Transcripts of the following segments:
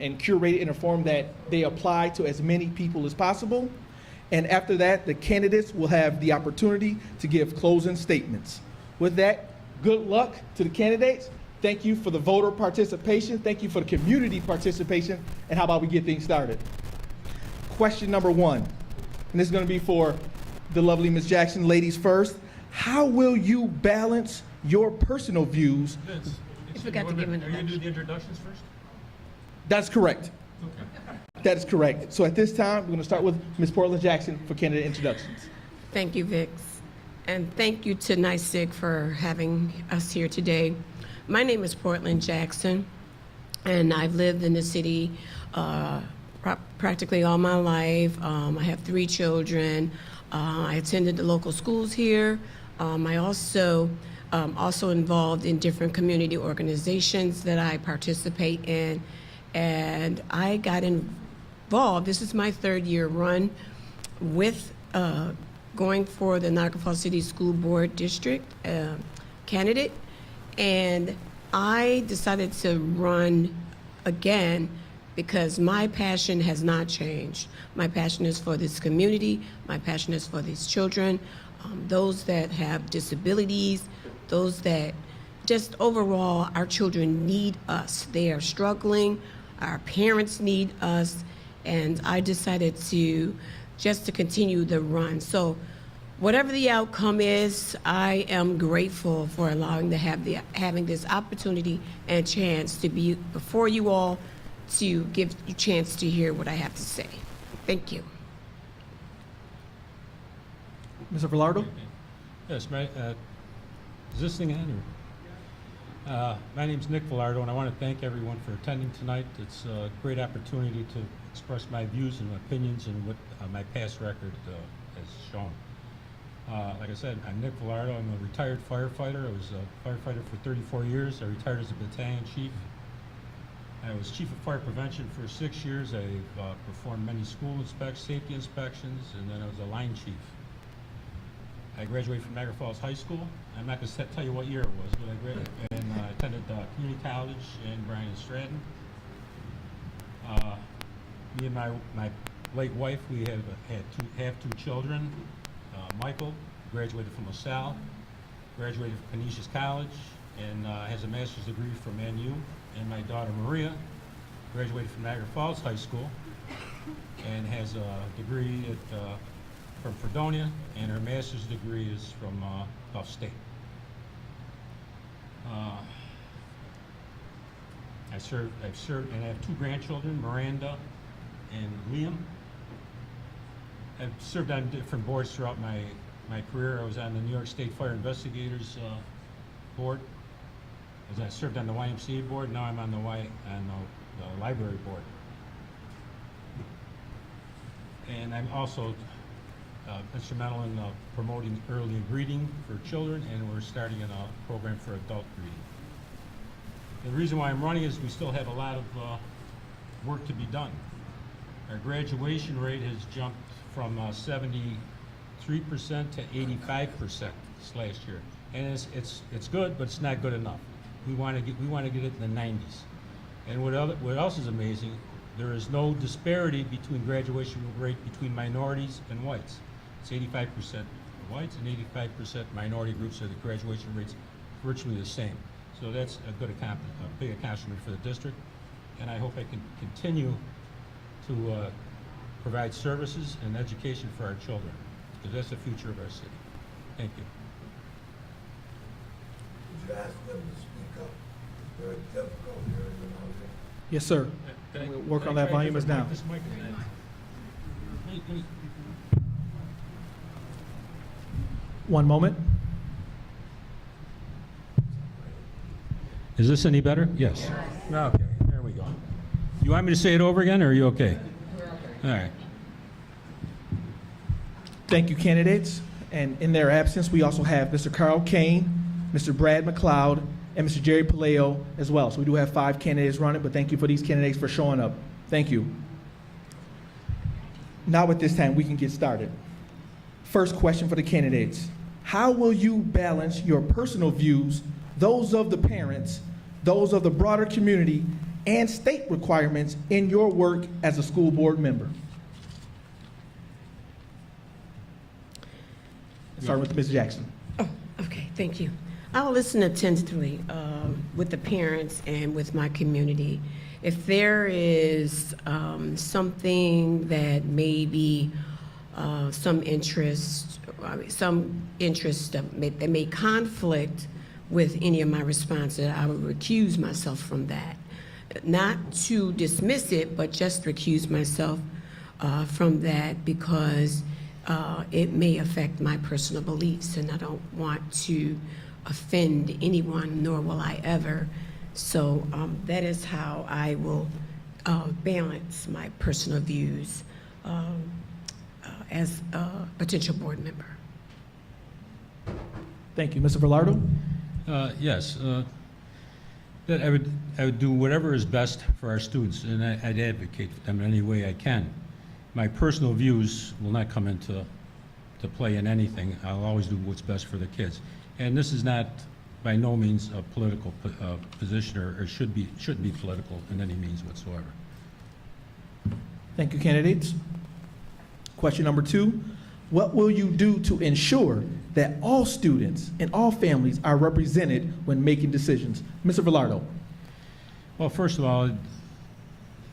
and curate it in a form that they apply to as many people as possible. And after that, the candidates will have the opportunity to give closing statements. With that, good luck to the candidates. Thank you for the voter participation. Thank you for the community participation. And how about we get things started? Question number one, and this is going to be for the lovely Ms. Jackson. Ladies first. How will you balance your personal views? Vince, You forgot to give an are you going to do the introduction. introductions first? That's correct. Okay. That is correct. So at this time, we're going to start with Ms. Portland Jackson for candidate introductions. Thank you, Vix. And thank you to NCIG for having us here today. My name is Portland Jackson, and I've lived in the city practically all my life. I have 3 children. I attended the local schools here. I also involved in different community organizations that I participate in. And I got involved, this is my 3rd year run, with going for the Niagara Falls City School Board District candidate. And I decided to run again because my passion has not changed. My passion is for this community. My passion is for these children, those that have disabilities, those that just overall, our children need us. They are struggling. Our parents need us. And I decided to continue the run. So whatever the outcome is, I am grateful for having this opportunity and chance to be before you all to give you a chance to hear what I have to say. Thank you. Mr. Velardo? Yes, is this thing on? My name is Nick Velardo, and I want to thank everyone for attending tonight. It's a great opportunity to express my views and opinions and what my past record has shown. Like I said, I'm Nick Velardo. I'm a retired firefighter. I was a firefighter for 34 years. I retired as a battalion chief. I was chief of fire prevention for 6 years. I performed many school safety inspections, and then I was a line chief. I graduated from Niagara Falls High School. I'm not going to tell you what year it was, but I graduated and attended community college in Bryan and Stratton. Me and my late wife, we have two children. Michael graduated from LaSalle, graduated from Canisius College, and has a master's degree from NU. And my daughter Maria graduated from Niagara Falls High School and has a degree from Fredonia, and her master's degree is from Gulf State. I've served, and I have 2 grandchildren, Miranda and Liam. I've served on different boards throughout my career. I was on the New York State Fire Investigators Board. I served on the YMCA board. Now I'm on the library board. And I'm also instrumental in promoting early breeding for children, and we're starting a program for adult breeding. The reason why I'm running is we still have a lot of work to be done. Our graduation rate has jumped from 73% to 85% this last year, and it's good, but it's not good enough. We want to get it in the 90s. And what else is amazing? There is no disparity between graduation rate between minorities and whites. It's 85% whites and 85% minority groups, so the graduation rate's virtually the same. So that's a big accomplishment for the district, and I hope I can continue to provide services and education for our children, because that's the future of our city. Thank you. Would you ask them to speak up? It's very difficult hearing them out here. Yes, sir. We'll work on that volume as now. This mic is One moment. Is this any better? Yes. Okay, there we go. You want me to say it over again, or are you okay? All right. Thank you, candidates. And in their absence, we also have Mr. Carl Kane, Mr. Brad McLeod, and Mr. Jerry Paleo as well. So we do have 5 candidates running, but thank you for these candidates for showing up. Thank you. Now at this time, we can get started. First question for the candidates. How will you balance your personal views, those of the parents, those of the broader community, and state requirements in your work as a school board member? Starting with Ms. Jackson. Oh, okay, thank you. I'll listen attentively with the parents and with my community. If there is something that may be some interest that may conflict with any of my responses, I would recuse myself from that. Not to dismiss it, but just recuse myself from that because it may affect my personal beliefs, and I don't want to offend anyone, nor will I ever. So that is how I will balance my personal views as a potential board member. Thank you. Mr. Velardo? Yes, that I would do whatever is best for our students, and I'd advocate for them in any way I can. My personal views will not come into play in anything. I'll always do what's best for the kids. And this is not, by no means, a political position, or shouldn't be political in any means whatsoever. Thank you, candidates. Question number 2, what will you do to ensure that all students and all families are represented when making decisions? Mr. Velardo. Well, first of all,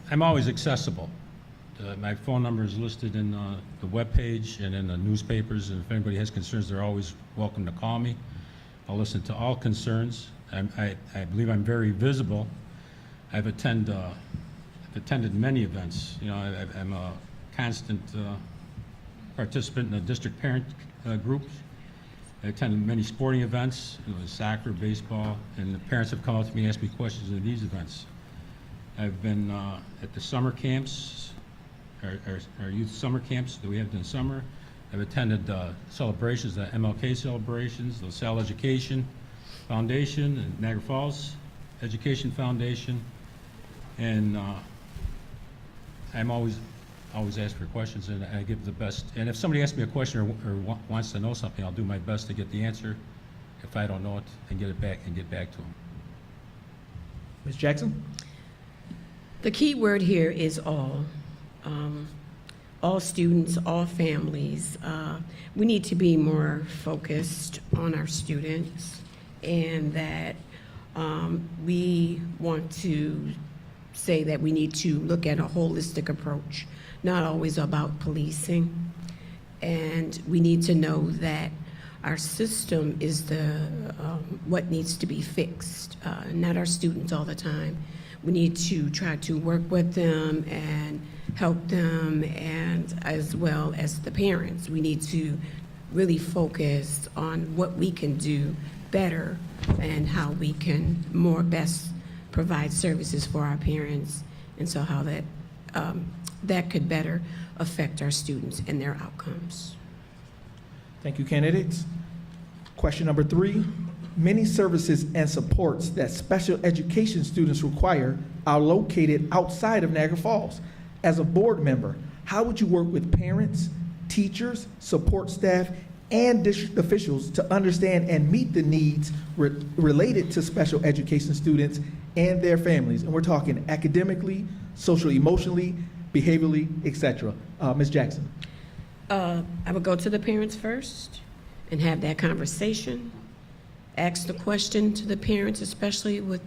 I'm always accessible. My phone number is listed in the webpage and in the newspapers, and if anybody has concerns, they're always welcome to call me. I'll listen to all concerns. I believe I'm very visible. I've attended many events. You know, I'm a constant participant in the district parent groups. I attended many sporting events, soccer, baseball, and the parents have come up to me and asked me questions at these events. I've been at the summer camps, our youth summer camps that we have in the summer. I've attended celebrations, the MLK celebrations, the LaSalle Education Foundation, and Niagara Falls Education Foundation, and I'm always ask for questions, and I give the best. And if somebody asks me a question or wants to know something, I'll do my best to get the answer. If I don't know it, and get back to them. Ms. Jackson? The key word here is all. All students, all families. We need to be more focused on our students, and that we want to say that we need to look at a holistic approach, not always about policing. And we need to know that our system is what needs to be fixed, not our students all the time. We need to try to work with them and help them, and as well as the parents. We need to really focus on what we can do better and how we can more best provide services for our parents, and so how that could better affect our students and their outcomes. Thank you, candidates. Question number 3, many services and supports that special education students require are located outside of Niagara Falls. As a board member, how would you work with parents, teachers, support staff, and district officials to understand and meet the needs related to special education students and their families? And we're talking academically, social, emotionally, behaviorally, etc. Ms. Jackson. I would go to the parents first and have that conversation. Ask the question to the parents, especially with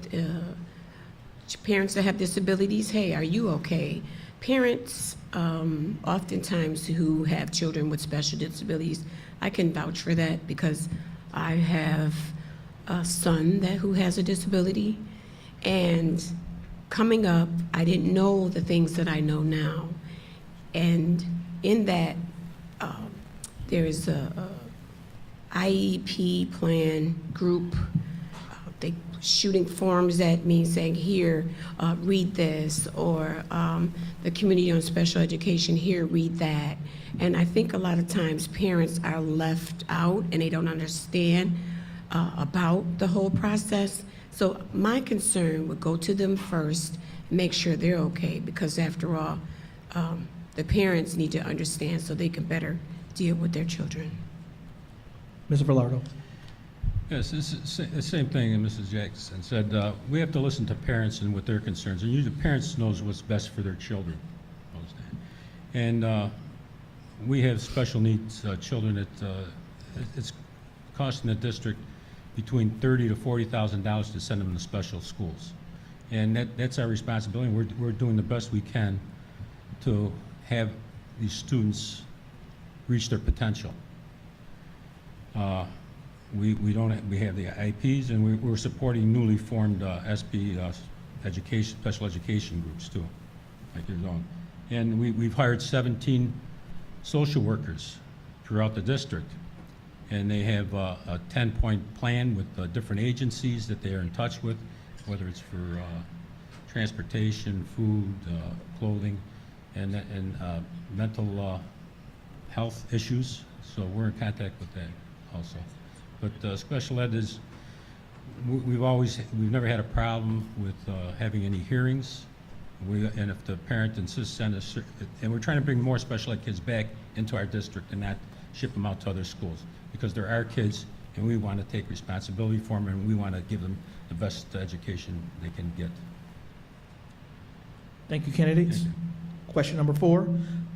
parents that have disabilities. Hey, are you okay? Parents, oftentimes who have children with special disabilities, I can vouch for that because I have a son who has a disability, and coming up, I didn't know the things that I know now. And in that, there is a IEP plan group. They shooting forms at me saying, here, read this, or the Committee on Special Education, here, read that. And I think a lot of times parents are left out and they don't understand about the whole process. So my concern would go to them first, make sure they're okay, because after all, the parents need to understand so they can better deal with their children. Mr. Velardo. Yes, this is the same thing that Mrs. Jackson said. We have to listen to parents and what their concerns are. Usually parents knows what's best for their children. And we have special needs children that it's costing the district between $30,000 to $40,000 to send them to special schools. And that's our responsibility. We're doing the best we can to have these students reach their potential. We have the IEPs, and we're supporting newly formed SB special education groups too, like your own. And we've hired 17 social workers throughout the district, and they have a 10-point plan with different agencies that they are in touch with, whether it's for transportation, food, clothing, and mental health issues. So we're in contact with that also. But special ed is, we've never had a problem with having any hearings. And if the parent insists on this, and we're trying to bring more special ed kids back into our district and not ship them out to other schools, because they're our kids and we want to take responsibility for them, and we want to give them the best education they can get. Thank you, candidates. Question number 4.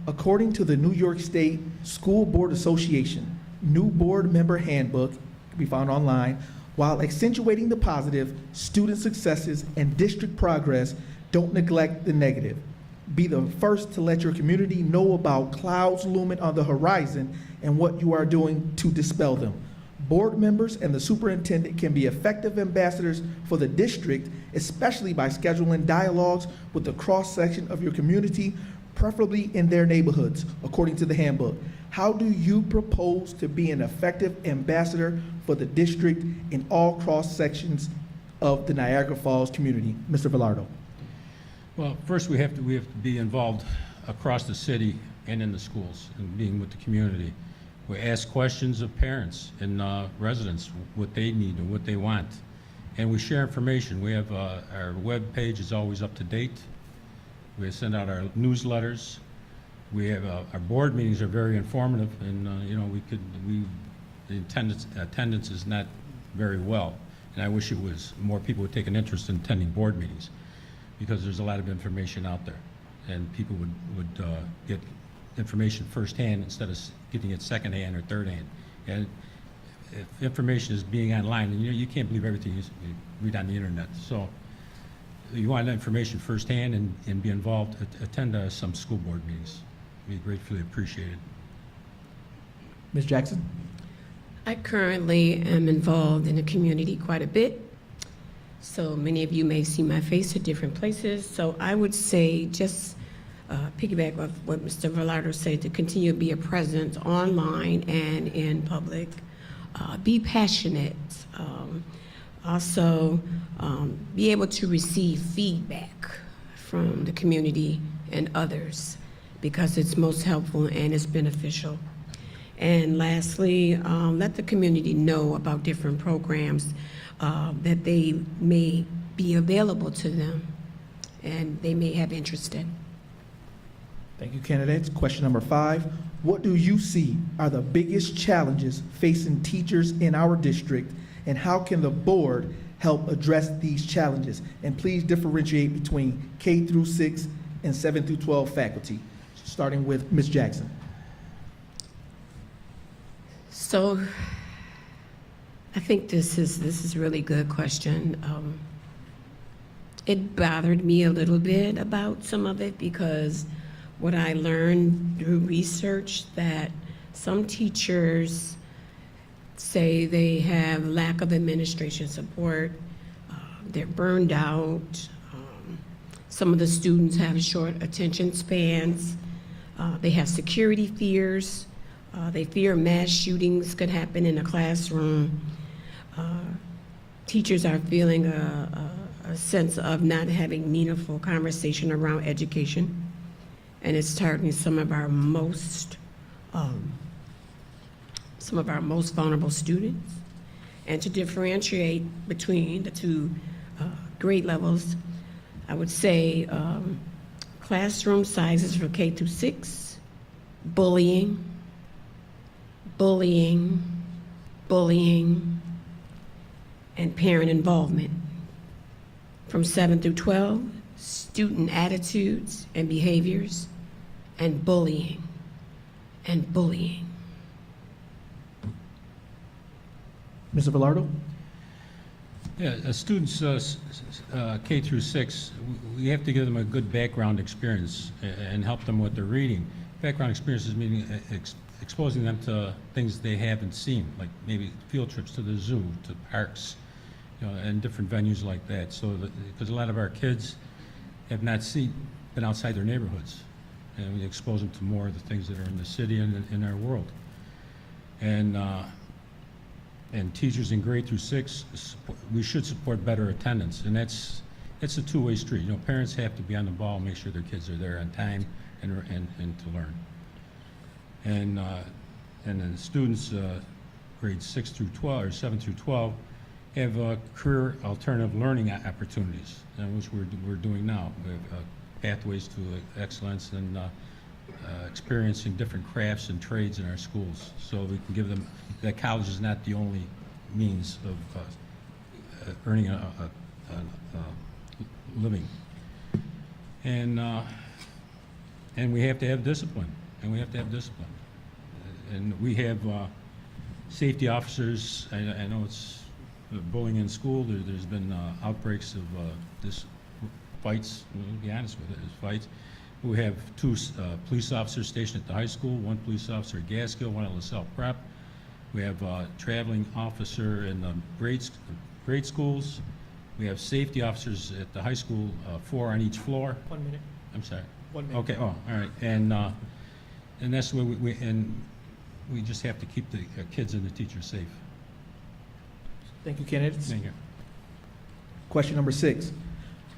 According to the New York State School Board Association new board member handbook, can be found online, while accentuating the positive, student successes and district progress, don't neglect the negative. Be the first to let your community know about clouds looming on the horizon and what you are doing to dispel them. Board members and the superintendent can be effective ambassadors for the district, especially by scheduling dialogues with the cross-section of your community, preferably in their neighborhoods, according to the handbook. How do you propose to be an effective ambassador for the district in all cross-sections of the Niagara Falls community? Mr. Velardo. Well, first we have to be involved across the city and in the schools and being with the community. We ask questions of parents and residents, what they need and what they want. And we share information. We have our web page is always up to date. We send out our newsletters. We have our board meetings are very informative, and the attendance is not very well. And I wish it was more people would take an interest in attending board meetings, because there's a lot of information out there, and people would get information firsthand instead of getting it secondhand or thirdhand. And if information is being online, and you can't believe everything you read on the internet. So you want information firsthand and be involved, attend some school board meetings. Be gratefully appreciated. Ms. Jackson. I currently am involved in the community quite a bit. So many of you may see my face at different places. So I would say just piggyback off what Mr. Velardo said, to continue to be a presence online and in public. Be passionate. Also, be able to receive feedback from the community and others, because it's most helpful and it's beneficial. And lastly, let the community know about different programs that they may be available to them and they may have interest in. Thank you, candidates. Question number 5. What do you see are the biggest challenges facing teachers in our district, and how can the board help address these challenges? And please differentiate between K through 6 and 7 through 12 faculty, starting with Ms. Jackson. So I think this is a really good question. It bothered me a little bit about some of it, because what I learned through research, that some teachers say they have lack of administration support, they're burned out, some of the students have short attention spans, they have security fears, they fear mass shootings could happen in a classroom. Teachers are feeling a sense of not having meaningful conversation around education, and it's targeting some of our most vulnerable students. And to differentiate between the two grade levels, I would say classroom sizes for K through 6, bullying, and parent involvement. From 7 through 12, student attitudes and behaviors, and bullying. Mr. Velardo? Yeah, students K through 6, we have to give them a good background experience and help them with their reading. Background experience is meaning exposing them to things they haven't seen, like maybe field trips to the zoo, to parks, and different venues like that. So, because a lot of our kids have not been outside their neighborhoods, and we expose them to more of the things that are in the city and in our world. And teachers in grade through 6, we should support better attendance, and that's a two-way street. Parents have to be on the ball, make sure their kids are there on time and to learn. And then students grades 6 through 12 or 7 through 12 have career alternative learning opportunities, which we're doing now. We have pathways to excellence and experiencing different crafts and trades in our schools, so we can give them that college is not the only means of earning a living. And we have to have discipline, and we have safety officers. I know it's bullying in school. There's been outbreaks of fights. To be honest with it, there's fights. We have 2 police officers stationed at the high school, 1 police officer at Gaskill, 1 at LaSalle Prep. We have a traveling officer in the grade schools. We have safety officers at the high school, 4 on each floor. 1 minute. I'm sorry. 1 minute. Okay. Oh, all right. And that's where we just have to keep the kids and the teachers safe. Thank you, candidates. Thank you. Question number 6.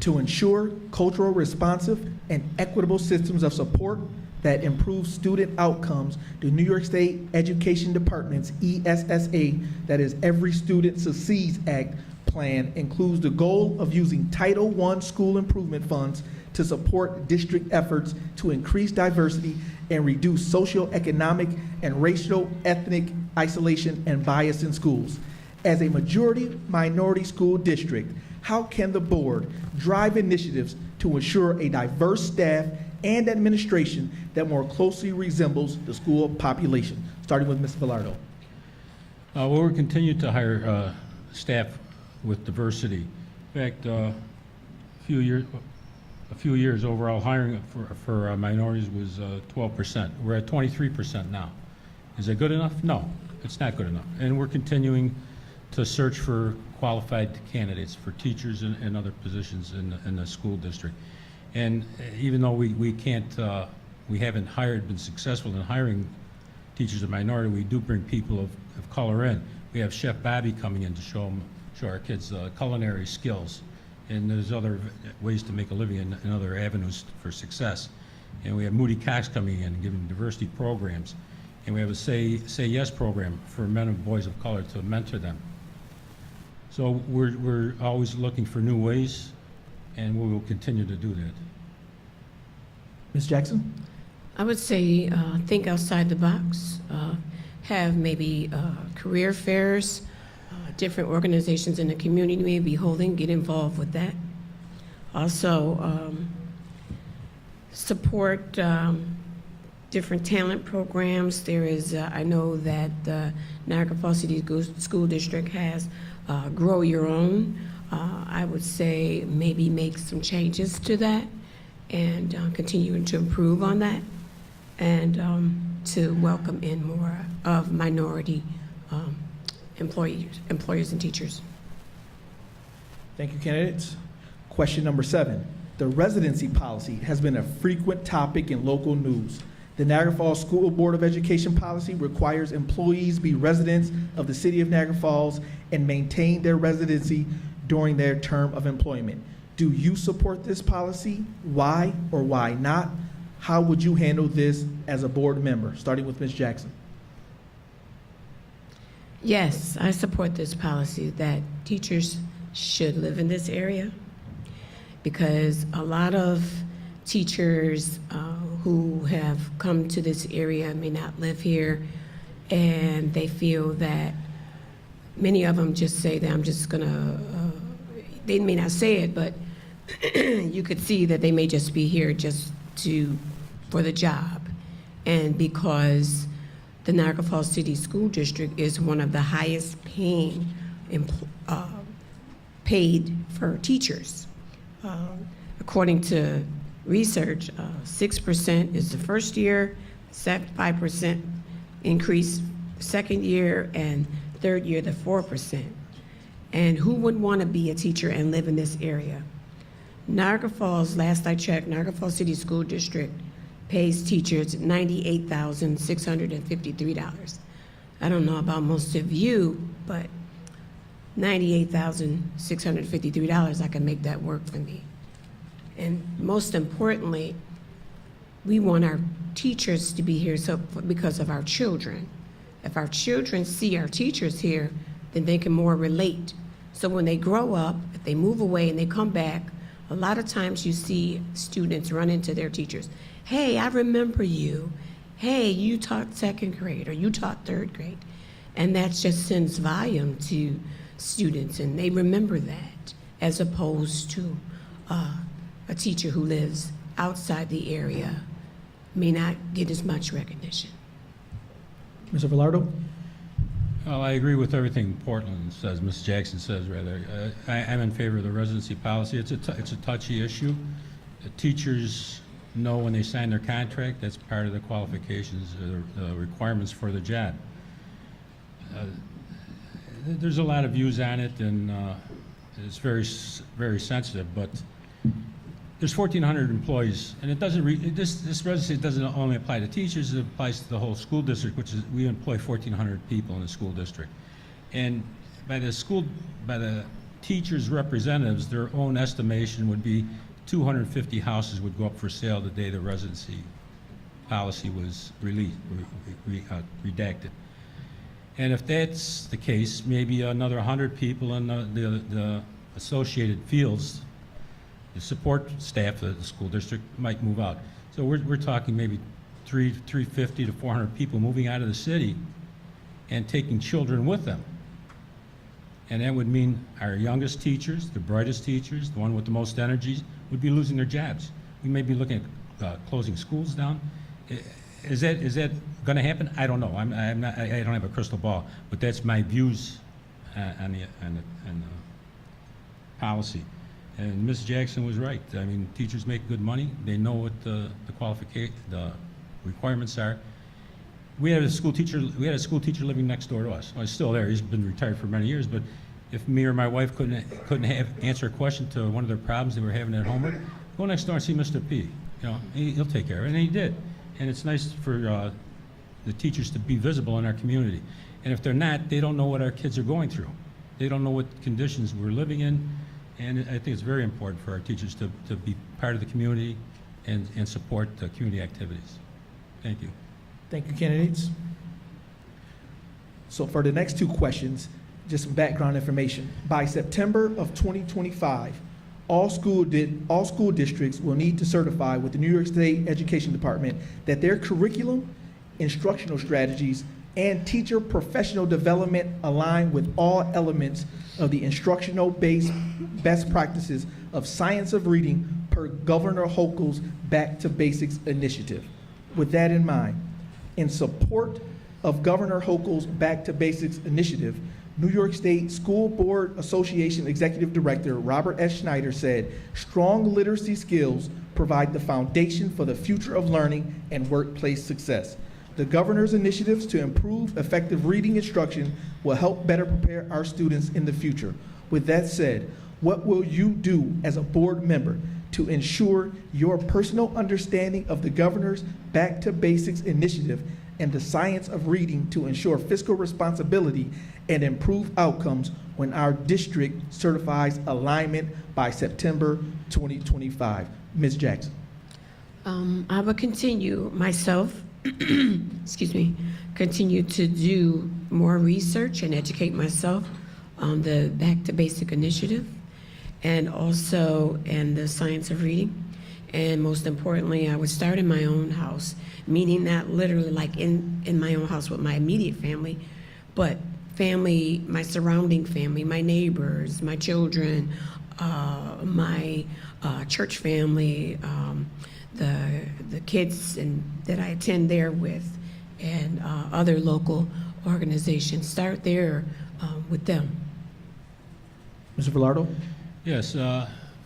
To ensure cultural responsive and equitable systems of support that improve student outcomes, the New York State Education Department's ESSA, that is Every Student Succeeds Act plan, includes the goal of using Title I school improvement funds to support district efforts to increase diversity and reduce socioeconomic and racial ethnic isolation and bias in schools. As a majority minority school district, how can the board drive initiatives to ensure a diverse staff and administration that more closely resembles the school population? Starting with Ms. Velardo. Well, we'll continue to hire staff with diversity. In fact, a few years overall hiring for minorities was 12%. We're at 23% now. Is it good enough? No, it's not good enough. And we're continuing to search for qualified candidates for teachers and other positions in the school district. And even though we haven't been successful in hiring teachers of minority, we do bring people of color in. We have Chef Bobby coming in to show our kids culinary skills, and there's other ways to make a living in other avenues for success. And we have Moody Cox coming in and giving diversity programs. And we have a Say Yes program for men and boys of color to mentor them. So we're always looking for new ways, and we will continue to do that. Ms. Jackson? I would say think outside the box, have maybe career fairs, different organizations in the community may be holding, get involved with that. Also, support different talent programs. There is, I know that the Niagara Falls City School District has Grow Your Own. I would say maybe make some changes to that and continue to improve on that, and to welcome in more of minority employers and teachers. Thank you, candidates. Question number 7. The residency policy has been a frequent topic in local news. The Niagara Falls School Board of Education policy requires employees be residents of the city of Niagara Falls and maintain their residency during their term of employment. Do you support this policy? Why or why not? How would you handle this as a board member? Starting with Ms. Jackson. Yes, I support this policy that teachers should live in this area, because a lot of teachers who have come to this area may not live here, and they feel that many of them just say that I'm just gonna, they may not say it, but you could see that they may just be here just for the job. And because the Niagara Falls City School District is one of the highest paying paid for teachers. According to research, 6% is the first year, 5% increase second year, and third year the 4%. And who wouldn't want to be a teacher and live in this area? Niagara Falls, last I checked, Niagara Falls City School District pays teachers $98,653. I don't know about most of you, but $98,653, I can make that work for me. And most importantly, we want our teachers to be here because of our children. If our children see our teachers here, then they can more relate. So when they grow up, if they move away and they come back, a lot of times you see students run into their teachers. Hey, I remember you. Hey, you taught second grade or you taught third grade. And that just sends volume to students, and they remember that, as opposed to a teacher who lives outside the area may not get as much recognition. Mr. Velardo? Well, I agree with everything Portland says, Ms. Jackson says, rather. I'm in favor of the residency policy. It's a touchy issue. The teachers know when they sign their contract, that's part of the qualifications, the requirements for the job. There's a lot of views on it, and it's very sensitive, but there's 1,400 employees, and it doesn't this residency doesn't only apply to teachers, it applies to the whole school district, which is, we employ 1,400 people in the school district. And by the teachers' representatives, their own estimation would be 250 houses would go up for sale the day the residency policy was redacted. And if that's the case, maybe another 100 people in the associated fields, the support staff of the school district, might move out. So we're talking maybe 350 to 400 people moving out of the city and taking children with them. And that would mean our youngest teachers, the brightest teachers, the one with the most energy, would be losing their jobs. We may be looking at closing schools down. Is that going to happen? I don't know. I don't have a crystal ball, but that's my views on the policy. And Ms. Jackson was right. I mean, teachers make good money. They know what the requirements are. We had a school teacher living next door to us. Well, he's still there. He's been retired for many years. But if me or my wife couldn't answer a question to one of their problems they were having at homework, go next door and see Mr. P. You know, he'll take care of it, and he did. And it's nice for the teachers to be visible in our community. And if they're not, they don't know what our kids are going through. They don't know what conditions we're living in. And I think it's very important for our teachers to be part of the community and support the community activities. Thank you. Thank you, candidates. So for the next two questions, just some background information. By September of 2025, all school districts will need to certify with the New York State Education Department that their curriculum, instructional strategies, and teacher professional development align with all elements of the instructional-based best practices of science of reading per Governor Hochul's Back to Basics initiative. With that in mind, in support of Governor Hochul's Back to Basics initiative, New York State School Board Association Executive Director Robert S. Schneider said, strong literacy skills provide the foundation for the future of learning and workplace success. The governor's initiatives to improve effective reading instruction will help better prepare our students in the future. With that said, what will you do as a board member to ensure your personal understanding of the governor's Back to Basics initiative and the science of reading to ensure fiscal responsibility and improve outcomes when our district certifies alignment by September 2025? Ms. Jackson. I will continue myself, continue to do more research and educate myself on the Back to Basic initiative and also in the science of reading. And most importantly, I would start in my own house, meaning not literally like in my own house with my immediate family, but family, my surrounding family, my neighbors, my children, my church family, the kids that I attend there with, and other local organizations. Start there with them. Mr. Velardo? Yes,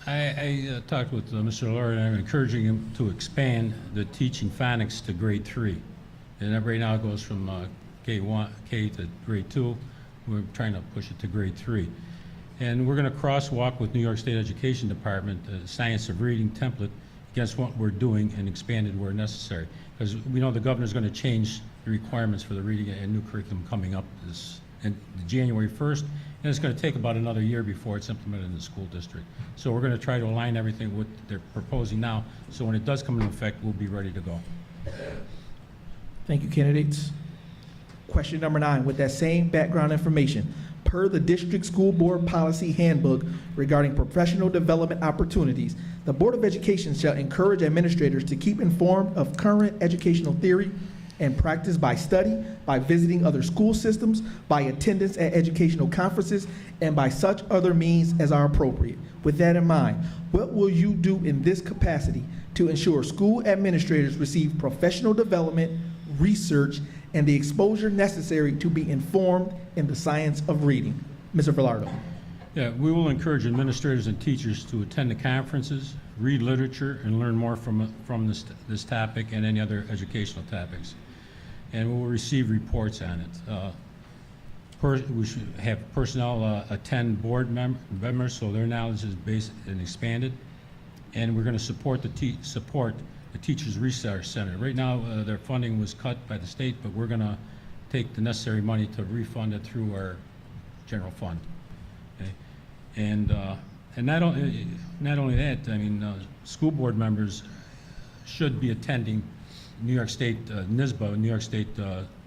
I talked with Mr. Lord, and I'm encouraging him to expand the teaching phonics to grade 3. And that right now it goes from K to grade 2. We're trying to push it to grade 3. And we're going to crosswalk with New York State Education Department, the Science of Reading template, against what we're doing and expand it where necessary. Because we know the governor's going to change the requirements for the reading and new curriculum coming up January 1st, and it's going to take about another year before it's implemented in the school district. So we're going to try to align everything with what they're proposing now, so when it does come into effect, we'll be ready to go. Thank you, candidates. Question number 9, with that same background information, per the district school board policy handbook regarding professional development opportunities, the Board of Education shall encourage administrators to keep informed of current educational theory and practice by study, by visiting other school systems, by attendance at educational conferences, and by such other means as are appropriate. With that in mind, what will you do in this capacity to ensure school administrators receive professional development, research, and the exposure necessary to be informed in the science of reading? Mr. Velardo. Yeah, we will encourage administrators and teachers to attend the conferences, read literature, and learn more from this topic and any other educational topics. And we will receive reports on it. We should have personnel attend board members so their knowledge is based and expanded. And we're going to support the Teachers Research Center. Right now, their funding was cut by the state, but we're going to take the necessary money to refund it through our general fund. Okay? And not only that, I mean, school board members should be attending New York State, NSBA, New York State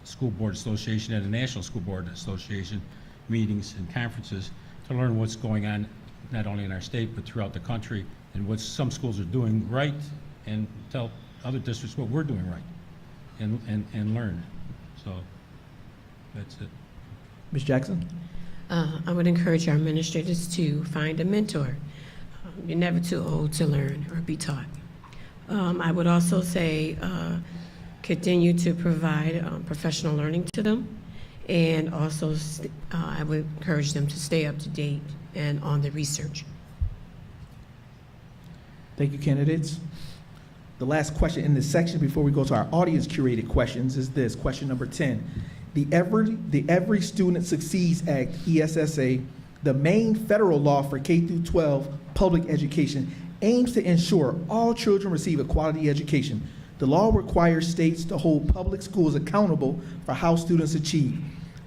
School Board Association, and the National School Board Association meetings and conferences to learn what's going on not only in our state but throughout the country, and what some schools are doing right, and tell other districts what we're doing right, and learn. So that's it. Ms. Jackson? I would encourage our administrators to find a mentor. You're never too old to learn or be taught. I would also say continue to provide professional learning to them, and also I would encourage them to stay up to date and on the research. Thank you, candidates. The last question in this section before we go to our audience curated questions is this, question number 10. The Every Student Succeeds Act, ESSA, the main federal law for K-12 public education, aims to ensure all children receive a quality education. The law requires states to hold public schools accountable for how students achieve.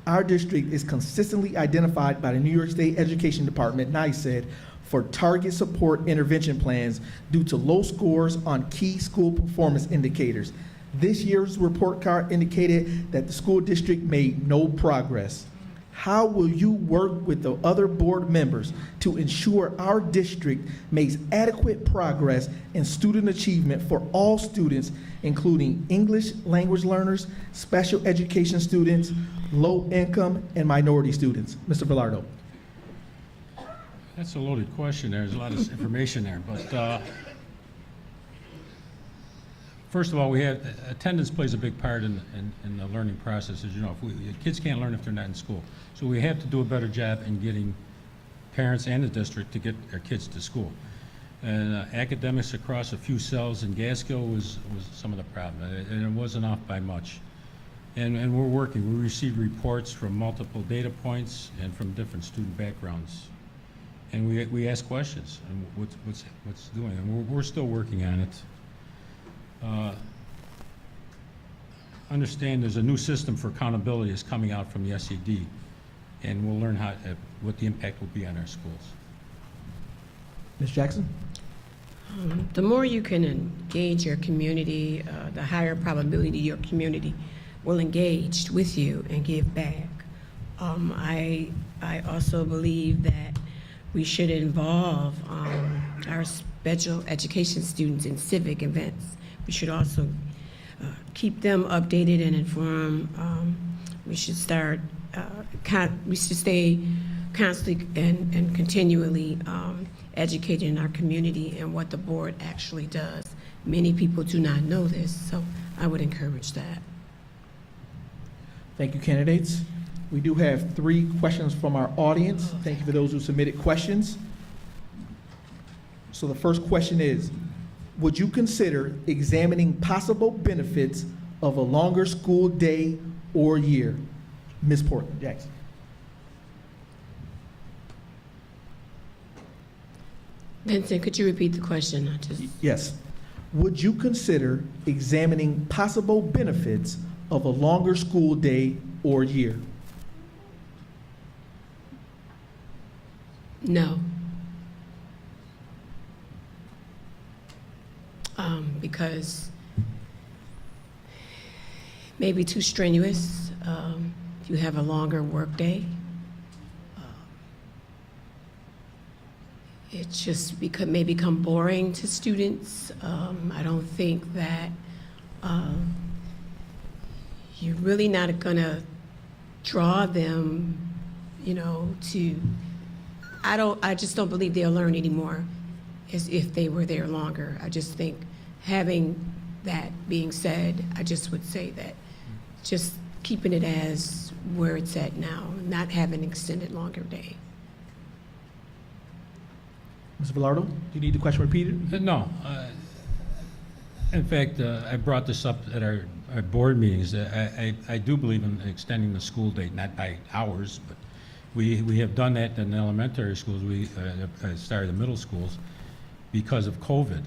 Our district is consistently identified by the New York State Education Department, NCIG, for target support intervention plans due to low scores on key school performance indicators. This year's report card indicated that the school district made no progress. How will you work with the other board members to ensure our district makes adequate progress in student achievement for all students, including English language learners, special education students, low income, and minority students? Mr. Velardo. That's a loaded question. There's a lot of information there, but first of all, attendance plays a big part in the learning process. As you know, kids can't learn if they're not in school. So we have to do a better job in getting parents and the district to get their kids to school. And academics across a few cells in Gaskill was some of the problem, and it wasn't off by much. And we're working. We receive reports from multiple data points and from different student backgrounds. And we ask questions, and what's doing, and we're still working on it. Understand there's a new system for accountability is coming out from the SED, and we'll learn what the impact will be on our schools. Ms. Jackson? The more you can engage your community, the higher probability your community will engage with you and give back. I also believe that we should involve our special education students in civic events. We should also keep them updated and informed. We should start we should stay constantly and continually educating our community and what the board actually does. Many people do not know this, so I would encourage that. Thank you, candidates. We do have 3 questions from our audience. Thank you for those who submitted questions. So the first question is, would you consider examining possible benefits of a longer school day or year? Ms. Portland Jackson. Vincent, could you repeat the question? Yes. Would you consider examining possible benefits of a longer school day or year? No. Because maybe too strenuous. If you have a longer workday, it just may become boring to students. I don't think that you're really not going to draw them, to. I just don't believe they'll learn anymore as if they were there longer. I just think, having that being said, I just would say that just keeping it as where it's at now, not having an extended longer day. Mr. Velardo, do you need the question repeated? No. In fact, I brought this up at our board meetings. I do believe in extending the school day, not by hours, but we have done that in elementary schools. We started the middle schools because of COVID.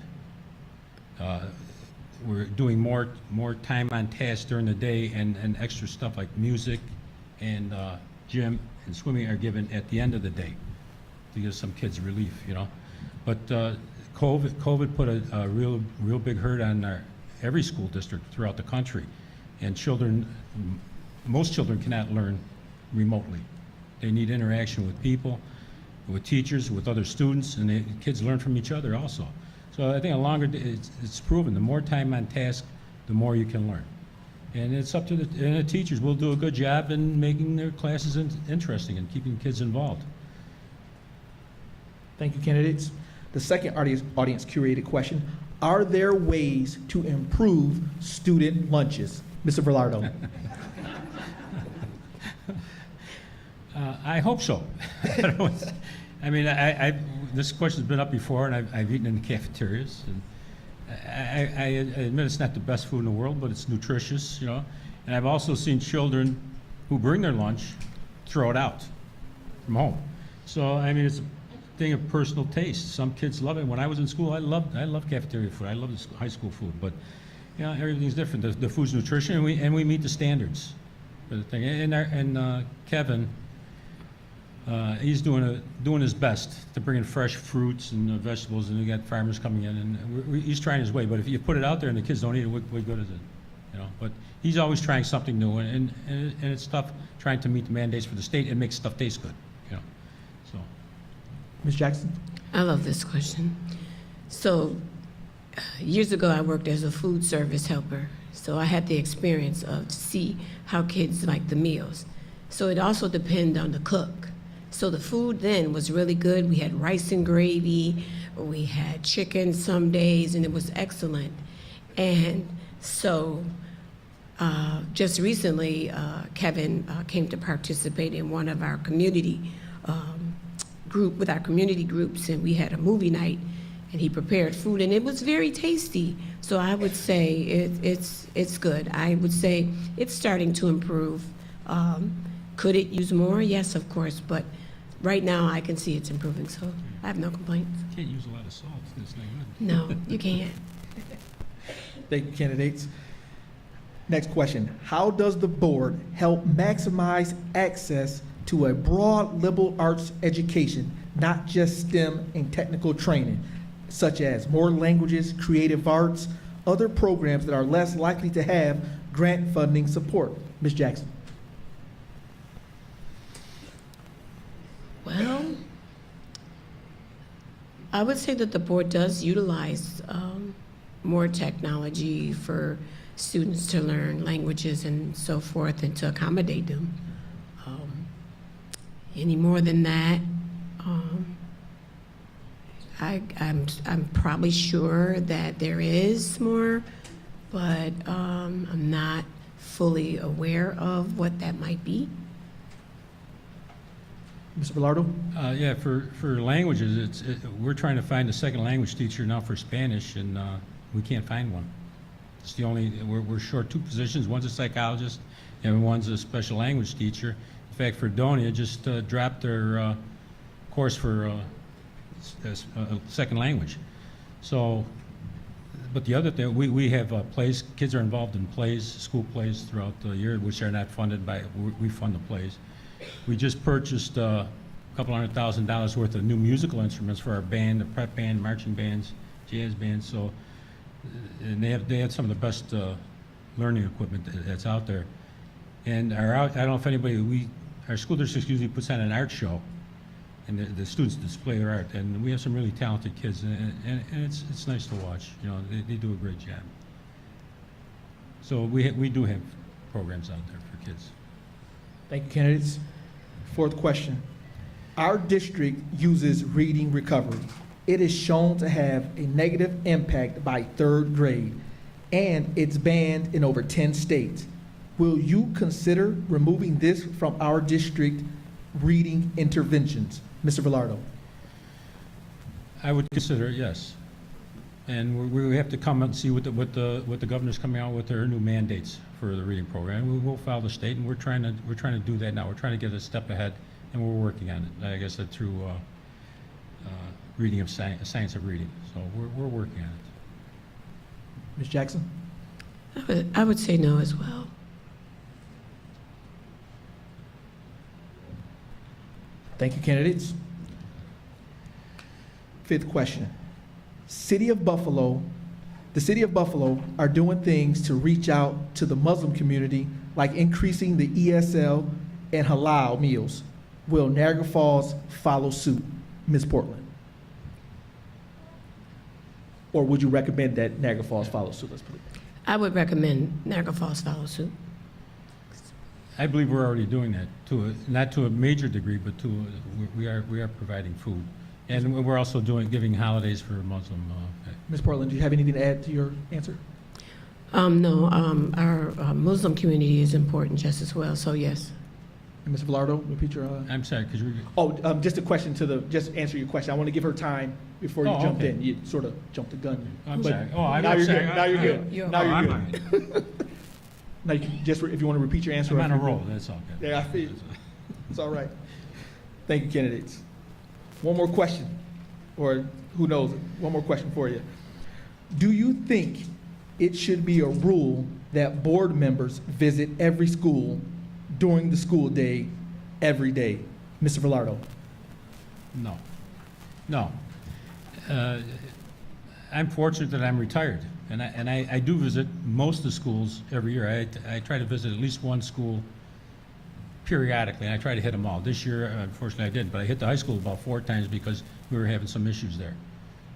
We're doing more time on task during the day, and extra stuff like music and gym and swimming are given at the end of the day to give some kids relief, But COVID put a real big hurt on every school district throughout the country, and most children cannot learn remotely. They need interaction with people, with teachers, with other students, and kids learn from each other also. So I think a longer day, it's proven, the more time on task, the more you can learn. And it's up to the teachers will do a good job in making their classes interesting and keeping kids involved. Thank you, candidates. The second audience curated question, are there ways to improve student lunches? Mr. Velardo. I hope so. I mean, this question's been up before, and I've eaten in the cafeterias. And I admit it's not the best food in the world, but it's nutritious, And I've also seen children who bring their lunch throw it out from home. So I mean, it's a thing of personal taste. Some kids love it. When I was in school, I loved cafeteria food. I loved high school food, but everything's different. The food's nutrition, and we meet the standards for the thing. And Kevin. He's doing his best to bring in fresh fruits and vegetables, and we got farmers coming in, and he's trying his way. But if you put it out there and the kids don't eat it, what good is it? But he's always trying something new, and it's tough trying to meet the mandates for the state and make stuff taste good. So. Ms. Jackson. I love this question. So, years ago, I worked as a food service helper, so I had the experience to see how kids like the meals. So it also depends on the cook. So the food then was really good. We had rice and gravy, we had chicken some days, and it was excellent. And so just recently, Kevin came to participate in one of our community with our community groups, and we had a movie night, and he prepared food, and it was very tasty. So I would say it's good. I would say it's starting to improve. Could it use more? Yes, of course, but right now I can see it's improving, so I have no complaints. You can't use a lot of salt. It's not good. No, you can't. Thank you, candidates. Next question. How does the board help maximize access to a broad liberal arts education, not just STEM and technical training, such as more languages, creative arts, other programs that are less likely to have grant funding support? Ms. Jackson. Well, I would say that the board does utilize more technology for students to learn languages and so forth and to accommodate them. Any more than that, I'm probably sure that there is more, but I'm not fully aware of what that might be. Mr. Velardo? Yeah, for languages, we're trying to find a second language teacher now for Spanish, and we can't find one. It's the only, we're short 2 positions. One's a psychologist, and one's a special language teacher. In fact, Fredonia just dropped their course for a second language. So, but the other thing, we have plays, kids are involved in plays, school plays throughout the year, which are not funded by, we fund the plays. We just purchased a couple $100,000 worth of new musical instruments for our band, the prep band, marching bands, jazz bands. So, and they had some of the best learning equipment that's out there. And I don't know if anybody, our school district usually puts on an art show, and the students display their art. And we have some really talented kids, and it's nice to watch. You know, they do a great job. So we do have programs out there for kids. Thank you, candidates. 4th question. Our district uses reading recovery. It is shown to have a negative impact by 3rd grade, and it's banned in over 10 states. Will you consider removing this from our district reading interventions? Mr. Velardo? I would consider it, yes. And we have to come and see what the governor's coming out with their new mandates for the reading program. We will file the state, and we're trying to do that now. We're trying to get a step ahead, and we're working on it. I guess that through reading of science of reading. So we're working on it. Ms. Jackson? I would say no as well. Thank you, candidates. 5th question. The City of Buffalo are doing things to reach out to the Muslim community, like increasing the ESL and halal meals. Will Niagara Falls follow suit? Ms. Portland? Or would you recommend that Niagara Falls follow suit? Let's put it. I would recommend Niagara Falls follow suit. I believe we're already doing that, not to a major degree, but we are providing food. And we're also giving holidays for Muslim. Ms. Portland, do you have anything to add to your answer? No, our Muslim community is important just as well, so yes. And Ms. Velardo, repeat your. I'm sorry, could you? Just a question just answer your question. I want to give her time before you jumped okay. in. You sort of jumped the gun. I'm But sorry. now you're good. Now you're good. Now I'm you're on good. it. Now, you can if you want to repeat your answer. I'm on a after- roll, that's all good. Yeah, I feel it's all right. Thank you, candidates. One more question, or who knows, one more question for you. Do you think it should be a rule that board members visit every school during the school day, every day? Mr. Velardo? No. I'm fortunate that I'm retired, and I do visit most of the schools every year. I try to visit at least one school periodically, and I try to hit them all. This year, unfortunately, I didn't, but I hit the high school about 4 times because we were having some issues there.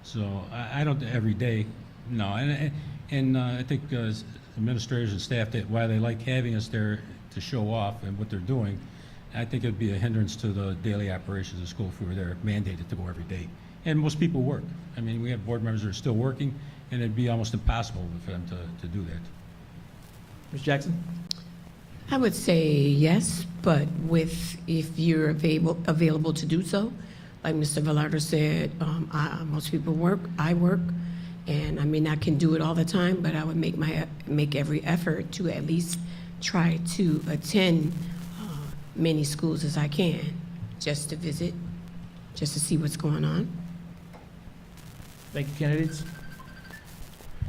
So I don't every day, no. And I think administrators and staff, why they like having us there to show off and what they're doing, I think it'd be a hindrance to the daily operations of the school if we were there mandated to go every day. And most people work. I mean, we have board members that are still working, and it'd be almost impossible for them to do that. Ms. Jackson? I would say yes, but if you're available to do so, like Mr. Velardo said, most people work, I work, and I mean, I can do it all the time, but I would make every effort to at least try to attend many schools as I can, just to visit, just to see what's going on. Thank you, candidates.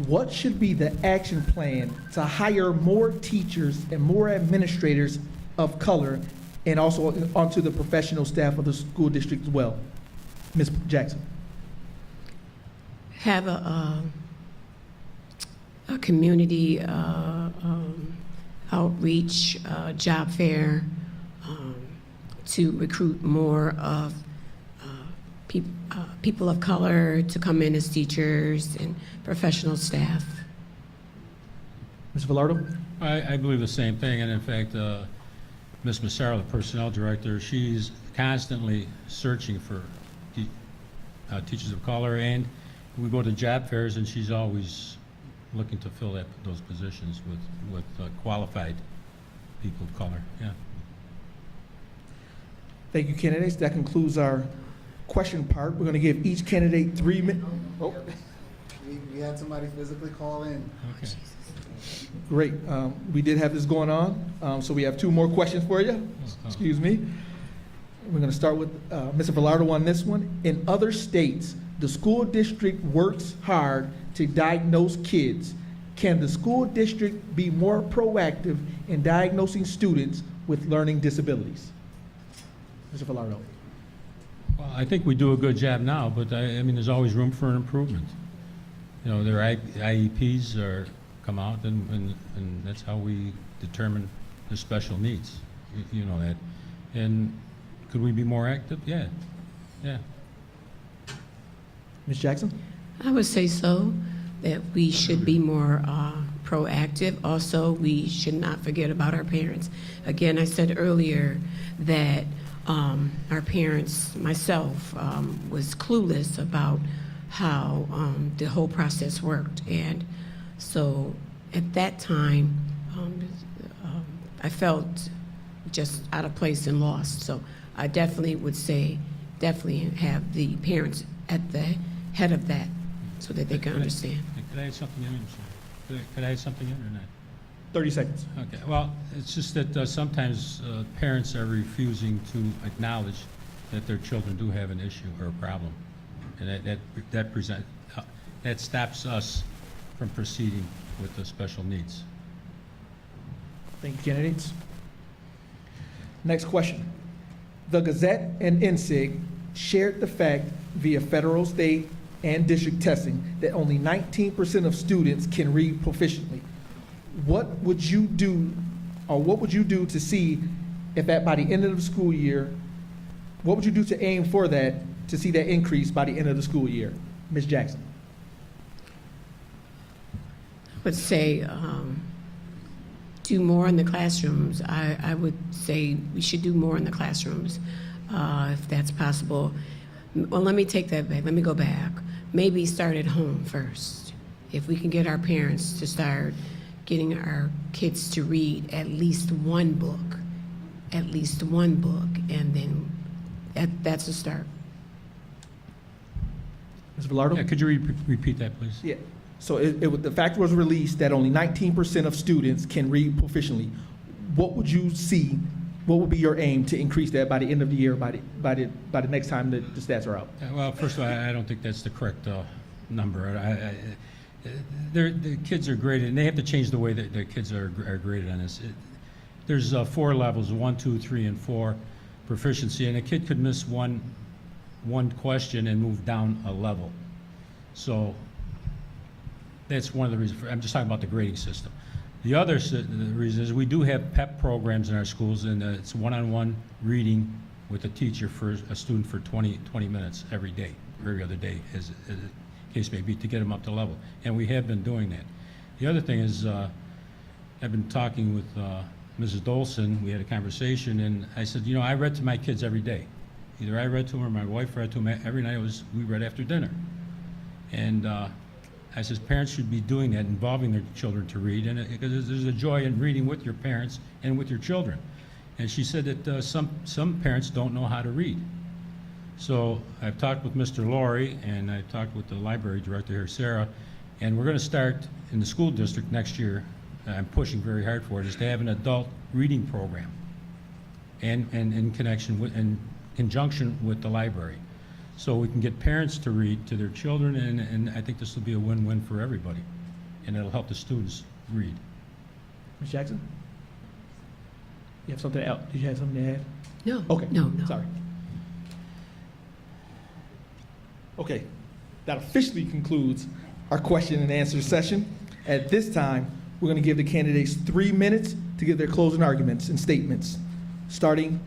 What should be the action plan to hire more teachers and more administrators of color and also onto the professional staff of the school district as well? Ms. Jackson? Have a community outreach job fair to recruit more of people of color to come in as teachers and professional staff. Ms. Velardo? I believe the same thing, and in fact, Ms. Massaro, the personnel director, she's constantly searching for teachers of color, and we go to job fairs, and she's always looking to fill those positions with qualified people of color. Yeah. Thank you, candidates. That concludes our question part. We're going to give each candidate 3 minutes. Oh, We had somebody physically call in. Okay. great. We did have this going on, so we have 2 more questions for you. Excuse me. We're going to start with Mr. Velardo on this one. In other states, the school district works hard to diagnose kids. Can the school district be more proactive in diagnosing students with learning disabilities? Mr. Velardo. Well, I think we do a good job now, but I mean, there's always room for an improvement. You know, their IEPs come out, and that's how we determine the special needs. You know that. And could we be more active? Yeah. Ms. Jackson? I would say so, that we should be more proactive. Also, we should not forget about our parents. Again, I said earlier that our parents, myself, was clueless about how the whole process worked. And so at that time, I felt just out of place and lost. So I definitely would say, definitely have the parents at the head of that so that they can understand. Could I add something in? I'm sorry. Could I add something in or not? 30 seconds. Okay, well, it's just that sometimes parents are refusing to acknowledge that their children do have an issue or a problem. And that stops us from proceeding with the special needs. Thank you, candidates. Next question. The Gazette and NCIG shared the fact via federal, state, and district testing that only 19% of students can read proficiently. What would you do, or what would you do to see if that by the end of the school year, what would you do to aim for that, to see that increase by the end of the school year? Ms. Jackson. I would say do more in the classrooms. I would say we should do more in the classrooms if that's possible. Well, let me take that back. Let me go back. Maybe start at home first. If we can get our parents to start getting our kids to read at least one book, and then that's a start. Ms. Velardo? Yeah, could you repeat that, please? Yeah. So the fact was released that only 19% of students can read proficiently. What would you see? What would be your aim to increase that by the end of the year, by the next time the stats are out? Well, first of all, I don't think that's the correct number. The kids are graded, and they have to change the way that their kids are graded on this. There's 4 levels, 1, 2, 3, and 4 proficiency, and a kid could miss one question and move down a level. So that's one of the reasons. I'm just talking about the grading system. The other reason is we do have PEP programs in our schools, and it's one-on-one reading with a teacher for a student for 20 minutes every day, every other day, as the case may be, to get them up to level. And we have been doing that. The other thing is I've been talking with Mrs. Dolson. We had a conversation, and I said, I read to my kids every day. Either I read to them or my wife read to them. Every night we read after dinner. And I says parents should be doing that, involving their children to read, and because there's a joy in reading with your parents and with your children. And she said that some parents don't know how to read. So I've talked with Mr. Laurie, and I've talked with the library director here, Sarah, and we're going to start in the school district next year. I'm pushing very hard for it, is to have an adult reading program, and in conjunction with the library. So we can get parents to read to their children, and I think this will be a win-win for everybody, and it'll help the students read. Ms. Jackson? You have something else? Did you have something to add? No. Okay. No. Sorry. Okay. That officially concludes our question and answer session. At this time, we're going to give the candidates 3 minutes to give their closing arguments and statements, starting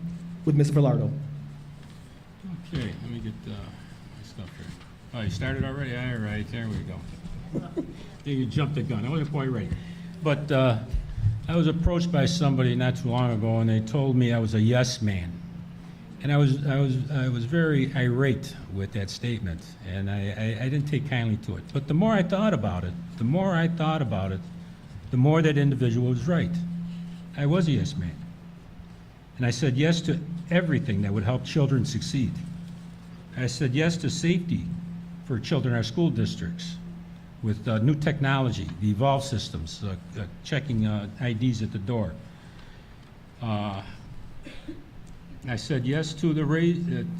with Ms. Velardo. Okay, let me get my stuff here. Oh, you started already? All right, there we go. You jumped the gun. I wasn't quite ready. But I was approached by somebody not too long ago, and they told me I was a yes man. And I was very irate with that statement, and I didn't take kindly to it. But the more I thought about it, the more that individual was right. I was a yes man. And I said yes to everything that would help children succeed. I said yes to safety for children in our school districts with new technology, the Evolve systems, checking IDs at the door. I said yes to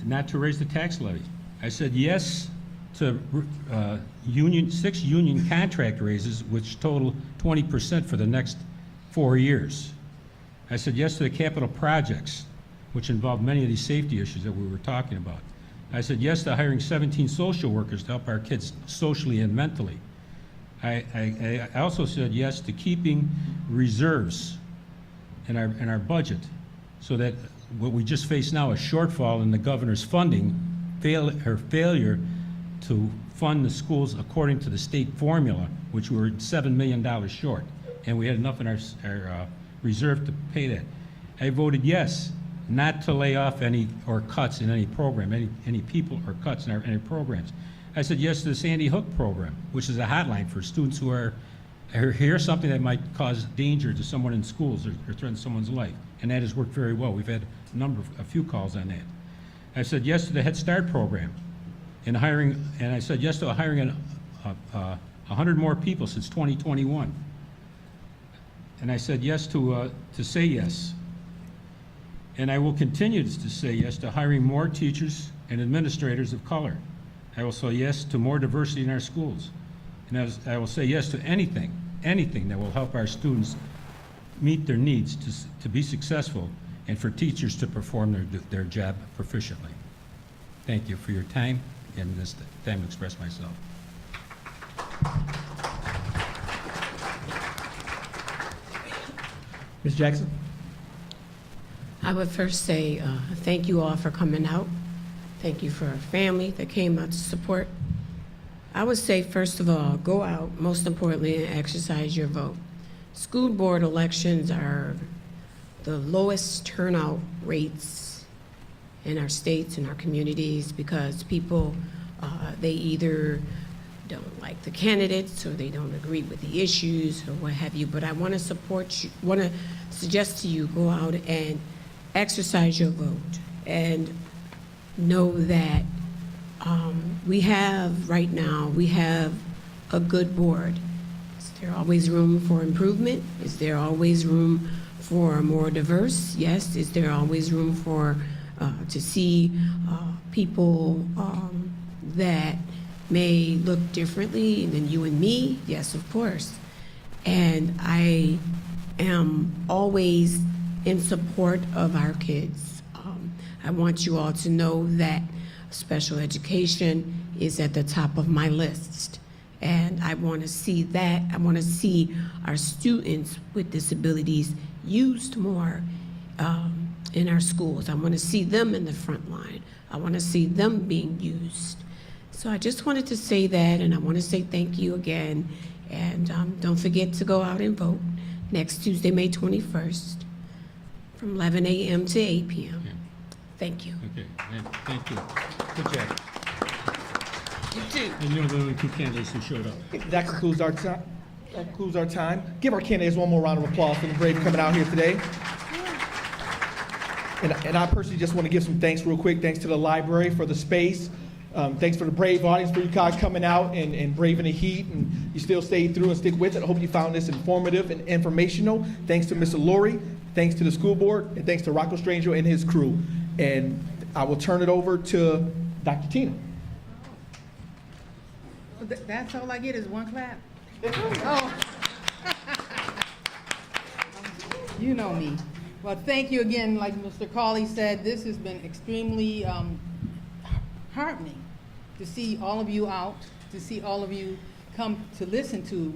not to raise the tax levy. I said yes to 6 union contract raises, which total 20% for the next 4 years. I said yes to the capital projects, which involve many of these safety issues that we were talking about. I said yes to hiring 17 social workers to help our kids socially and mentally. I also said yes to keeping reserves in our budget, so that what we just face now, a shortfall in the governor's funding, her failure to fund the schools according to the state formula, which we were $7 million short, and we had enough in our reserve to pay that. I voted yes, not to lay off or cuts in any program, any people or cuts in any programs. I said yes to the Sandy Hook program, which is a hotline for students who hear something that might cause danger to someone in schools or threaten someone's life, and that has worked very well. We've had a few calls on that. I said yes to the Head Start program and I said yes to hiring 100 more people since 2021. And I said yes to say yes. And I will continue to say yes to hiring more teachers and administrators of color. I will say yes to more diversity in our schools. And I will say yes to anything that will help our students meet their needs to be successful and for teachers to perform their job proficiently. Thank you for your time and this time to express myself. Ms. Jackson? I would first say thank you all for coming out. Thank you for our family that came out to support. I would say, first of all, go out, most importantly, and exercise your vote. School board elections are the lowest turnout rates in our states and our communities because people, they either don't like the candidates or they don't agree with the issues or what have you. But I want to suggest to you, go out and exercise your vote and know that we have a good board. Is there always room for improvement? Is there always room for more diverse? Yes. Is there always room for to see people that may look differently than you and me? Yes, of course. And I am always in support of our kids. I want you all to know that special education is at the top of my list. And I want to see that. I want to see our students with disabilities used more in our schools. I want to see them in the front line. I want to see them being used. So I just wanted to say that, and I want to say thank you again. And don't forget to go out and vote next Tuesday, May 21st, from 11 a.m. to 8 p.m. Yeah. Thank you. Okay, thank you. Good job. You too. And you're the only two candidates who showed up. That concludes our time. Give our candidates one more round of applause for the brave coming out here today. And I personally just want to give some thanks real quick. Thanks to the library for the space. Thanks for the brave audience for you guys coming out and braving the heat, and you still stayed through and stick with it. I hope you found this informative and informational. Thanks to Mr. Lurie, thanks to the school board, and thanks to Rocco Stranger and his crew. And I will turn it over to Dr. Tina. That's all I get is one clap? Oh. You know me. Well, thank you again. Like Mr. Cawley said, this has been extremely heartening to see all of you out, to see all of you come to listen to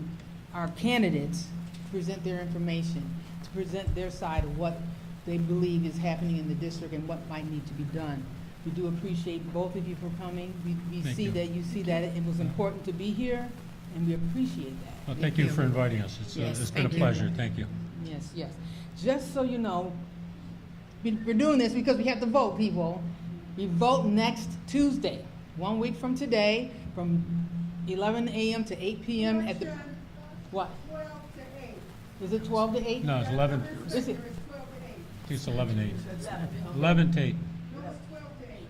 our candidates present their information, to present their side of what they believe is happening in the district and what might need to be done. We do appreciate both of you for coming. We see that you see that it was important to be here, and we appreciate that. Well, thank you for inviting us. Yes, It's been a thank you. pleasure. Thank you. Yes, yes. Just so you know, we're doing this because we have to vote, people. We vote next Tuesday, 1 week from today, from 11 a.m. to 8 p.m. at the, what? 12 to 8. Is it 12 to 8? No, it's 11, Is it? it's 11 to 8. 11 to 8.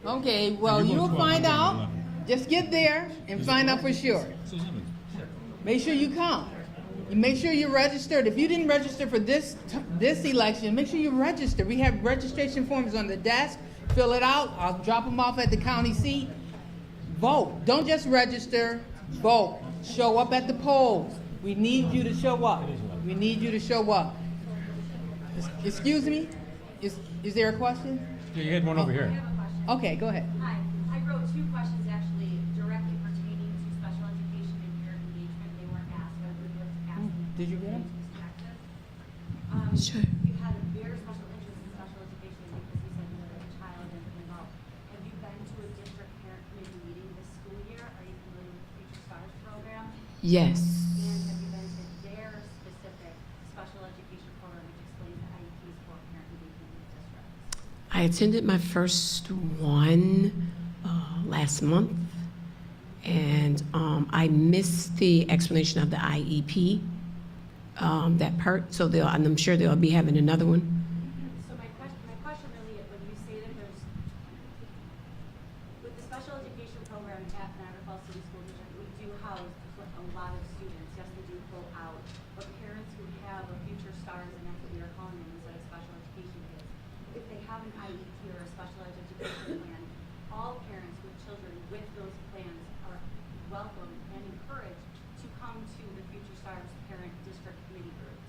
Okay, well, You go you'll 12, find I'm out. going Just get there and find out for sure. It's 11. Make sure you come. You make sure you're registered. If you didn't register for this election, make sure you register. We have registration forms on the desk. Fill it out. I'll drop them off at the county seat. Vote. Don't just register. Vote. Show up at the polls. We need you to show up. We need you to show up. Excuse me? Is there a question? Yeah, you had one over here. Okay, go ahead. Hi, I wrote 2 questions actually directly pertaining to special education and peer engagement. They weren't asked, but we were asked. Did you get them? Sure. You had a very special interest in special education because you said you were a child and involved. Have you been to a district parent committee meeting this school year? Are you familiar with the Future Stars program? Yes. And have you been to their specific special education program which explains the IEPs for parent engagement in the district? I attended my first one last month, and I missed the explanation of the IEP, that part, so and I'm sure they'll be having another one. So my question really is, when you say that there's, with the special education program at Niagara Falls City School District, we do house a lot of students. Yes, they do go out, but parents who have a Future Stars, and that's what we are calling them instead of special education kids, if they have an IEP or a special education plan, all parents with children with those plans are welcome and encouraged to come to the Future Stars parent district committee groups.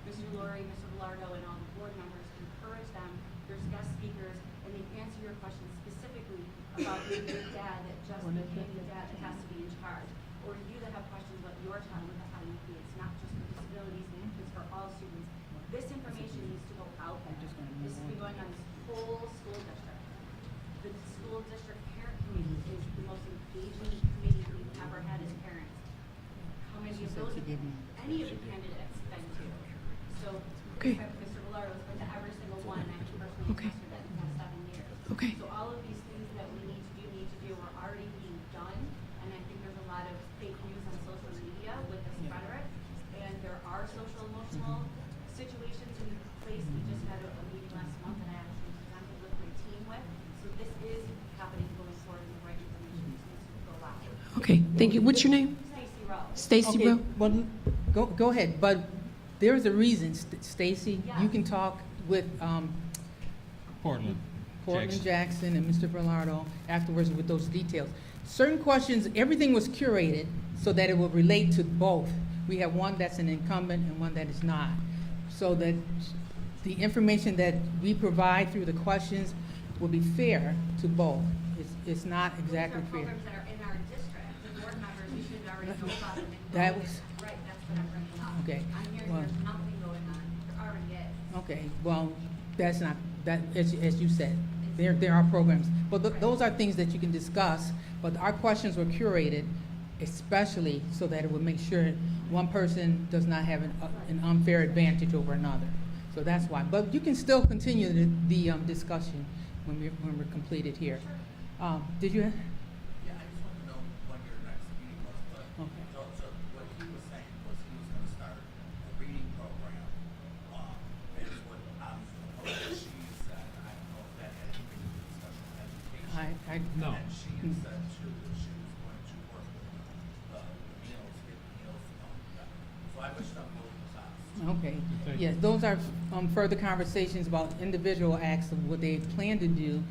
Mr. Laurie, Mr. Velardo, and all the board members encourage them. There's guest speakers, and they answer your questions specifically about your dad that just became the dad that has to be in charge, or you that have questions about your child with the IEP. It's not just for disabilities, it's for all students. This information needs to go out there. This has been going on this whole school district. The school district parent committee is the most engaging committee we've ever had as parents. How many of those have any of the candidates been to? So, Okay. Mr. Velardo's been to every single one, and I personally Okay. attested that in the past 7 years. Okay. So all of these things that we need to do are already being done, and I think there's a lot of fake news on social media with this rhetoric, and there are social emotional situations in place. We just had a meeting last month that I actually presented with my team with, so this is happening going forward, and the right information needs to go out. Okay, thank you. What's your name? Stacy Rowe. Stacy Okay, Rowe? well, go ahead, but there's a reason, Stacy. You Yes. can talk with Portland. Portland Jackson and Mr. Velardo afterwards with those details. Certain questions, everything was curated so that it will relate to both. We have one that's an incumbent and one that is not. So that the information that we provide through the questions will be fair to both. It's not exactly These are fair. programs that are in our district, the board members, we should already know about them. and That know was- Right, that's what I'm bringing up. Okay, I'm hearing well- there's nothing going on, there already is. Okay, well, that's not, that, as you said, there are programs. But those are things that you can discuss, but our questions were curated especially so that it would make sure one person does not have an unfair advantage over another. So that's why. But you can still continue the discussion when we're completed here. Did you? Yeah, I just wanted to know when your next meeting was, but, Okay. so what he was saying was he was gonna start a reading program, is what she said, I don't know if that had anything to do with special education. No. And she had said too, that she was going to work with the meals, get meals, so I wish them both was on. Okay. Thank Yes, you. those are further conversations about individual acts of what they plan to do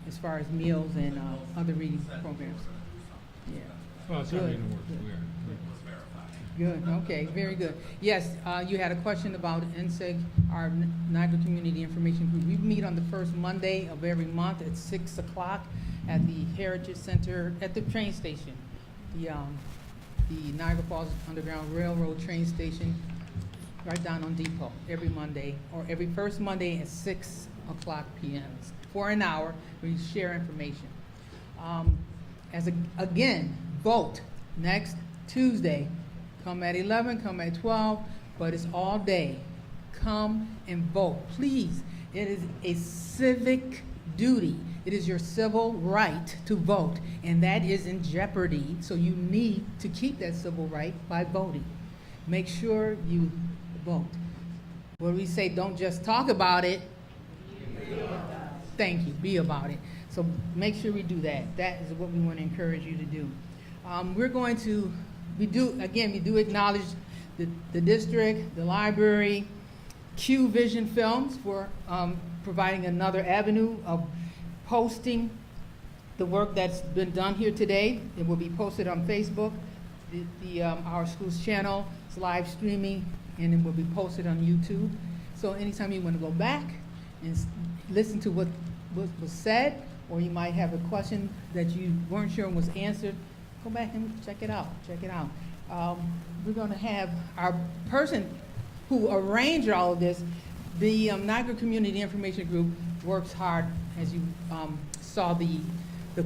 as far as meals and other reading programs. Yeah. Well, it's already in the works. We are. Good, okay, very good. Yes, you had a question about NCIG, our Niagara Community Information Group. We meet on the first Monday of every month at 6 o'clock at the Heritage Center at the train station. The Niagara Falls Underground Railroad train station, right down on Depot, every Monday, or every first Monday at 6 o'clock p.m. For an hour, we share information. Again, vote next Tuesday. Come at 11, come at 12, but it's all day. Come and vote. Please It is a civic duty. It is your civil right to vote, and that is in jeopardy, so you need to keep that civil right by voting. Make sure you vote. When we say don't just talk about it, thank you, be about it. So make sure we do that. That is what we want to encourage you to do. We do acknowledge the district, the library, Q Vision Films for providing another avenue of posting the work that's been done here today. It will be posted on Facebook, our school's channel. It's live streaming, and it will be posted on YouTube. So anytime you want to go back and listen to what was said, or you might have a question that you weren't sure was answered, go back and check it out. We're going to have our person who arranged all of this. The Niagara Community Information Group works hard, as you saw the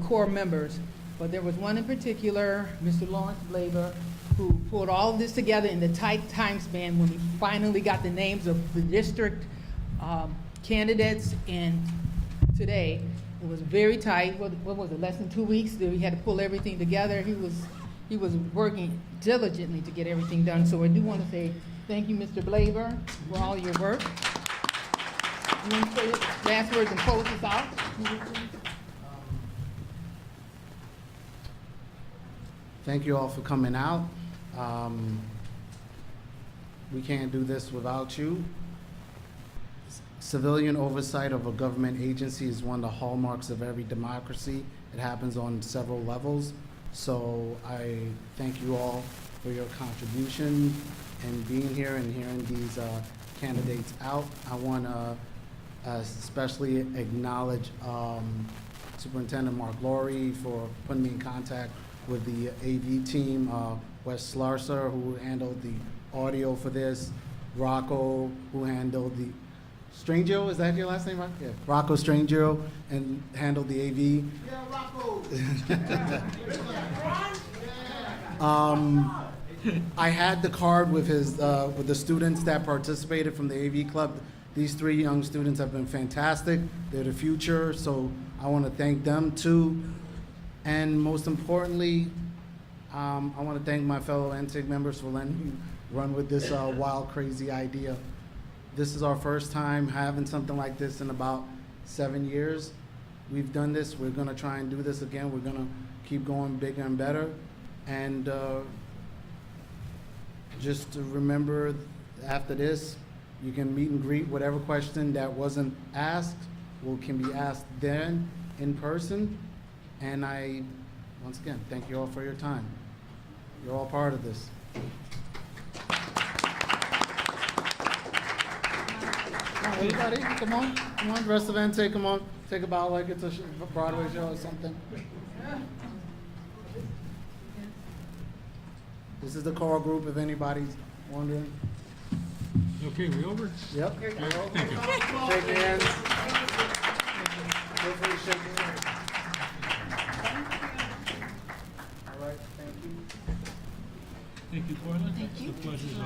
core members, but there was one in particular, Mr. Lawrence Blaber, who pulled all of this together in the tight time span when we finally got the names of the district candidates, and today, it was very tight. What was it, less than 2 weeks that we had to pull everything together. He was working diligently to get everything done. So I do want to say thank you, Mr. Blaber, for all your work. You want to say last words and close this out? Thank you all for coming out. We can't do this without you. Civilian oversight of a government agency is one of the hallmarks of every democracy. It happens on several levels. So I thank you all for your contribution and being here and hearing these candidates out. I want to especially acknowledge Superintendent Mark Laurie for putting me in contact with the AV team, Wes Slarser, who handled the audio for this, Rocco, who handled the Strangio, is that your last name, Rocco? Yeah, Rocco Strangio, and handled the AV. Yeah, Rocco. I had the card with with the students that participated from the AV club. These 3 young students have been fantastic. They're the future, so I want to thank them too. And most importantly, I want to thank my fellow NCIG members for letting me run with this wild, crazy idea. This is our first time having something like this in about 7 years. We've done this. We're going to try and do this again. We're going to keep going bigger and better. And just to remember, after this, you can meet and greet whatever question that wasn't asked can be asked then in person. And I, once again, thank you all for your time. You're all part of this. Everybody, come on, the rest of NCIG, come on, take a bow like it's a Broadway show or something. This is the core group, if anybody's wondering. Okay, we over? Yep. Thank you. Shake hands. Feel free to shake hands. All right, thank you. Thank you, Portland. Thank you. The pleasure is all